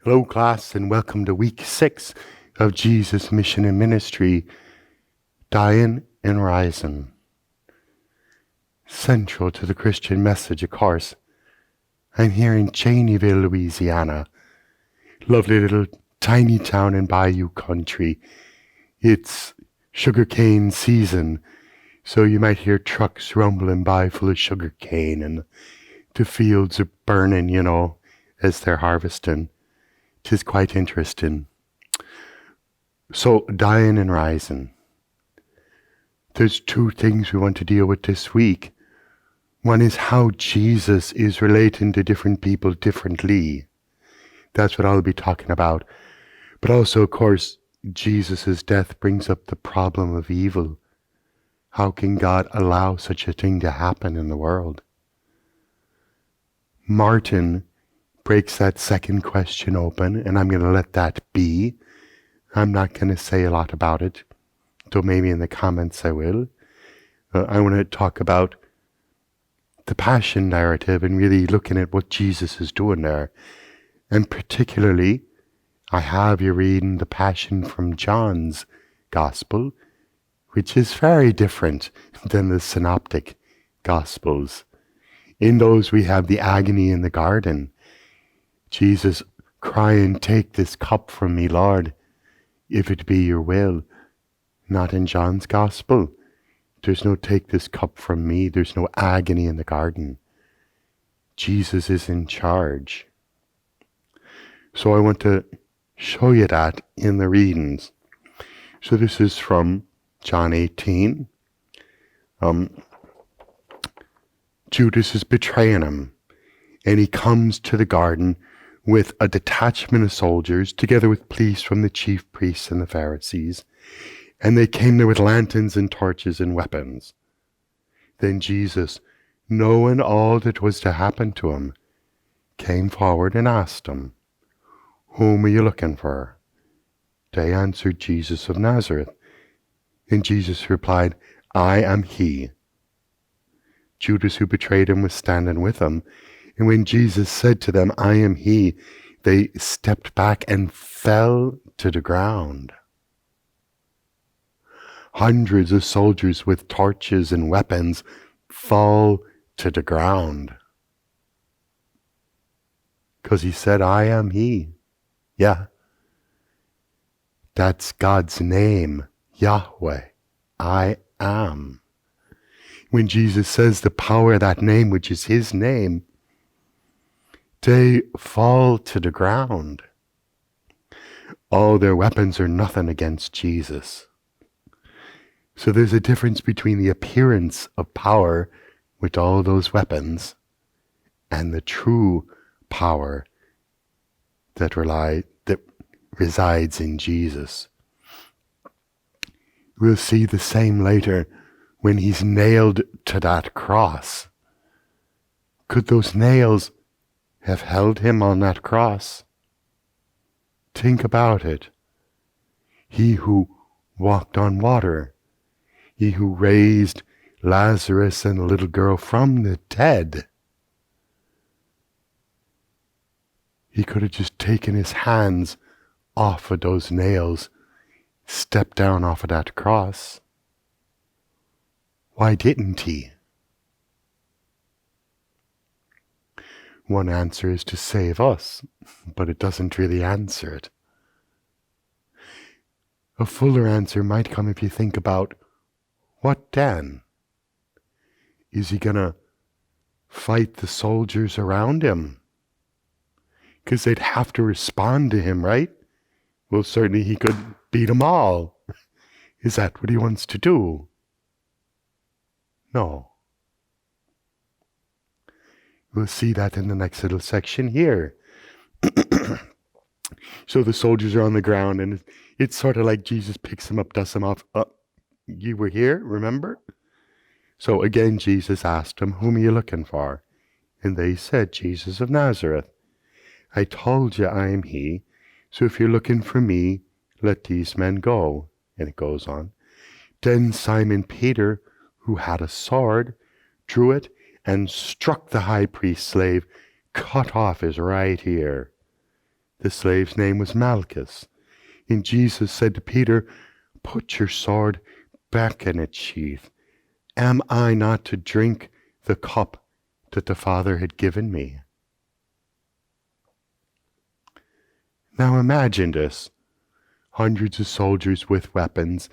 Hello, class, and welcome to week 6 of Jesus' Mission and Ministry, Dying and Rising. Central to the Christian message, of course. I'm here in Cheneyville, Louisiana. Lovely little tiny town in Bayou country. It's sugarcane season, so you might hear trucks rumbling by full of sugarcane, and the fields are burning, as they're harvesting. 'Tis quite interesting. So, dying and rising. There's two things we want to deal with this week. One is how Jesus is relating to different people differently. That's what I'll be talking about. But also, of course, Jesus' death brings up the problem of evil. How can God allow such a thing to happen in the world? Martin breaks that second question open, and I'm going to let that be. I'm not going to say a lot about it, though maybe in the comments I will. I want to talk about the passion narrative and really looking at what Jesus is doing there. And particularly, I have you reading the passion from John's gospel, which is very different than the synoptic gospels. In those we have the agony in the garden. Jesus crying, "Take this cup from me, Lord, if it be your will." Not in John's gospel. There's no "take this cup from me." There's no agony in the garden. Jesus is in charge. So I want to show you that in the readings. So this is from John 18. Judas is betraying him, and he comes to the garden with a detachment of soldiers, together with police from the chief priests and the Pharisees. And they came there with lanterns and torches and weapons. Then Jesus, knowing all that was to happen to him, came forward and asked them, "Whom are you looking for?" They answered, "Jesus of Nazareth." And Jesus replied, "I am he." Judas, who betrayed him, was standing with him. And when Jesus said to them, "I am he," they stepped back and fell to the ground. Hundreds of soldiers with torches and weapons fall to the ground. Because he said, "I am he." Yeah. That's God's name, Yahweh. I am. When Jesus says the power of that name, which is his name, they fall to the ground. All their weapons are nothing against Jesus. So there's a difference between the appearance of power with all those weapons and the true power that resides in Jesus. We'll see the same later when he's nailed to that cross. Could those nails have held him on that cross? Think about it. He who walked on water, he who raised Lazarus and the little girl from the dead, he could have just taken his hands off of those nails, stepped down off of that cross. Why didn't he? One answer is to save us, but it doesn't really answer it. A fuller answer might come if you think about, what then? Is he going to fight the soldiers around him? Because they'd have to respond to him, right? Well, certainly he could beat them all. Is that what he wants to do? No. We'll see that in the next little section here. So the soldiers are on the ground, and it's sort of like Jesus picks them up, dusts them off. You were here, remember? So again, Jesus asked them, "Whom are you looking for?" And they said, "Jesus of Nazareth." "I told you I am he. So if you're looking for me, let these men go." And it goes on. Then Simon Peter, who had a sword, drew it and struck the high priest's slave, cut off his right ear. The slave's name was Malchus. And Jesus said to Peter, "Put your sword back in its sheath. Am I not to drink the cup that the Father had given me?" Now imagine this. Hundreds of soldiers with weapons.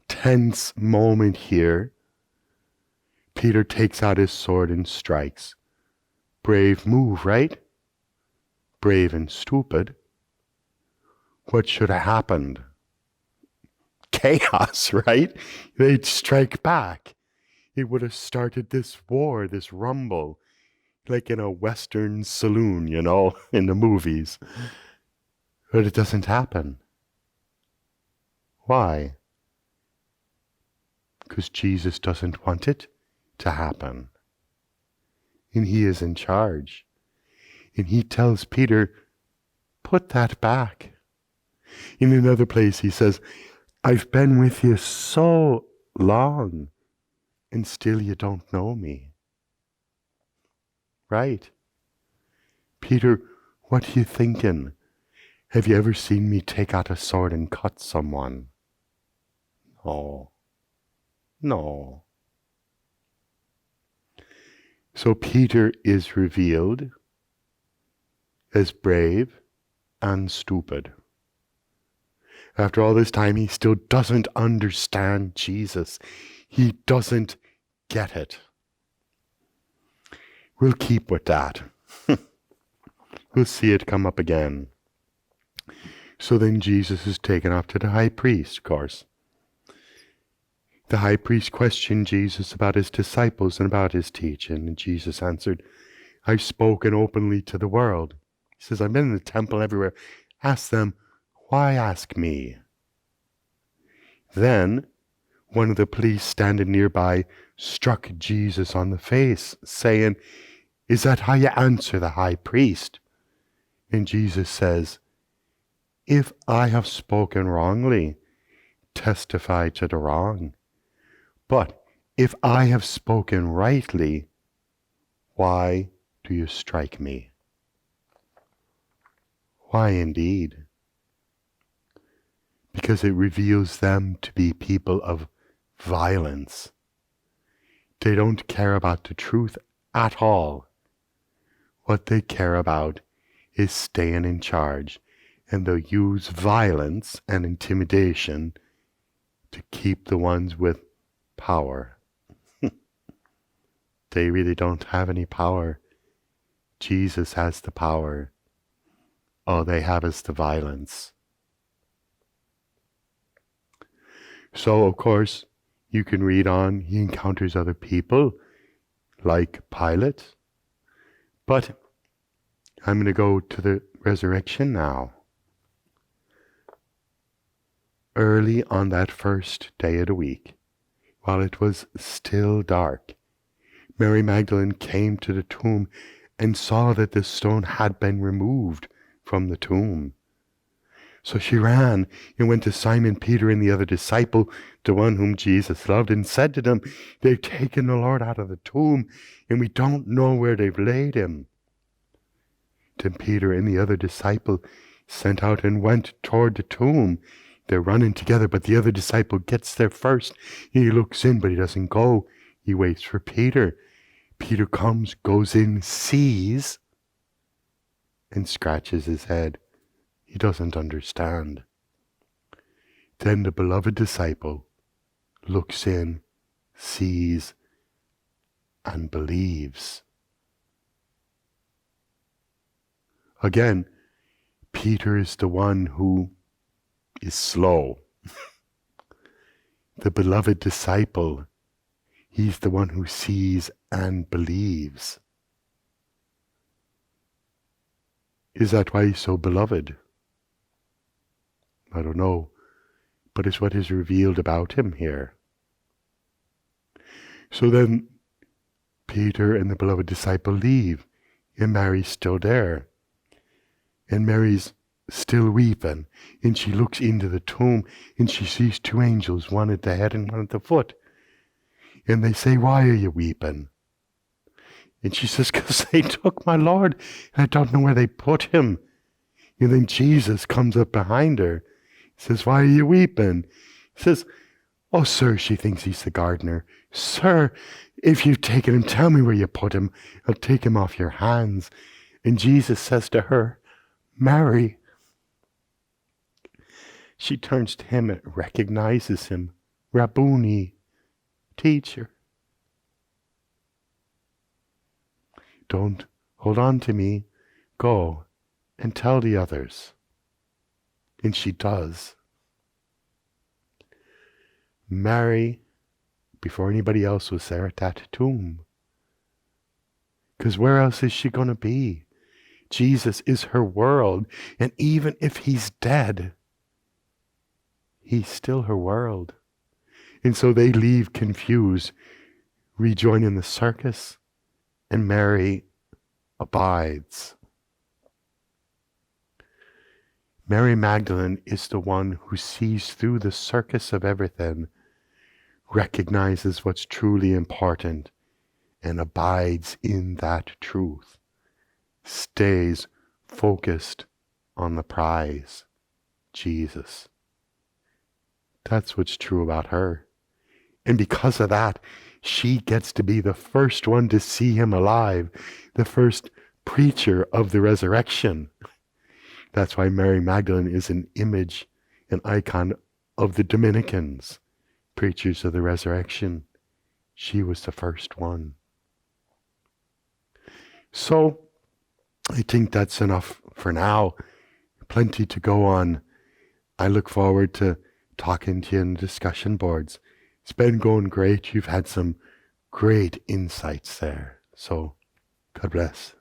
Tense moment here. Peter takes out his sword and strikes. Brave move, right? Brave and stupid. What should have happened? Chaos, right? They'd strike back. It would have started this war, this rumble, like in a Western saloon, in the movies. But it doesn't happen. Why? Because Jesus doesn't want it to happen. And he is in charge. And he tells Peter, put that back. In another place he says, I've been with you so long, and still you don't know me. Right? Peter, what are you thinking? Have you ever seen me take out a sword and cut someone? No. So Peter is revealed as brave and stupid. After all this time, he still doesn't understand Jesus. He doesn't get it. We'll keep with that. We'll see it come up again. So then Jesus is taken up to the high priest, of course. The high priest questioned Jesus about his disciples and about his teaching, and Jesus answered, I've spoken openly to the world. He says, I've been in the temple everywhere. Ask them, why ask me? Then one of the police standing nearby struck Jesus on the face, saying, Is that how you answer the high priest? And Jesus says, If I have spoken wrongly, testify to the wrong. But if I have spoken rightly, why do you strike me? Why indeed? Because it reveals them to be people of violence. They don't care about the truth at all. What they care about is staying in charge, and they'll use violence and intimidation to keep the ones with power. They really don't have any power. Jesus has the power. All they have is the violence. So, of course, you can read on. He encounters other people, like Pilate. But I'm going to go to the resurrection now. Early on that first day of the week, while it was still dark, Mary Magdalene came to the tomb and saw that the stone had been removed from the tomb. So she ran and went to Simon Peter and the other disciple, the one whom Jesus loved, and said to them, They've taken the Lord out of the tomb, and we don't know where they've laid him. Then Peter and the other disciple sent out and went toward the tomb. They're running together, but the other disciple gets there first. He looks in, but he doesn't go. He waits for Peter. Peter comes, goes in, sees, and scratches his head. He doesn't understand. Then the beloved disciple looks in, sees, and believes. Again, Peter is the one who is slow. The beloved disciple, he's the one who sees and believes. Is that why he's so beloved? I don't know, but it's what is revealed about him here. So then Peter and the beloved disciple leave, and Mary's still there. And Mary's still weeping, and she looks into the tomb, and she sees two angels, one at the head and one at the foot. And they say, Why are you weeping? And she says, Because they took my Lord, and I don't know where they put him. And then Jesus comes up behind her. He says, "Why are you weeping?" He says, "Oh, sir," she thinks he's the gardener. "Sir, if you've taken him, tell me where you put him. I'll take him off your hands." And Jesus says to her, "Mary." She turns to him and recognizes him. "Rabboni," teacher. "Don't hold on to me. Go and tell the others." And she does. Mary, before anybody else was there at that tomb. Because where else is she going to be? Jesus is her world. And even if he's dead, he's still her world. And so they leave confused, rejoining the circus, and Mary abides. Mary Magdalene is the one who sees through the circus of everything, recognizes what's truly important, and abides in that truth, stays focused on the prize, Jesus. That's what's true about her. And because of that, she gets to be the first one to see him alive, the first preacher of the resurrection. That's why Mary Magdalene is an image, an icon of the Dominicans, preachers of the resurrection. She was the first one. So, I think that's enough for now. Plenty to go on. I look forward to talking to you in the discussion boards. It's been going great. You've had some great insights there. So, God bless.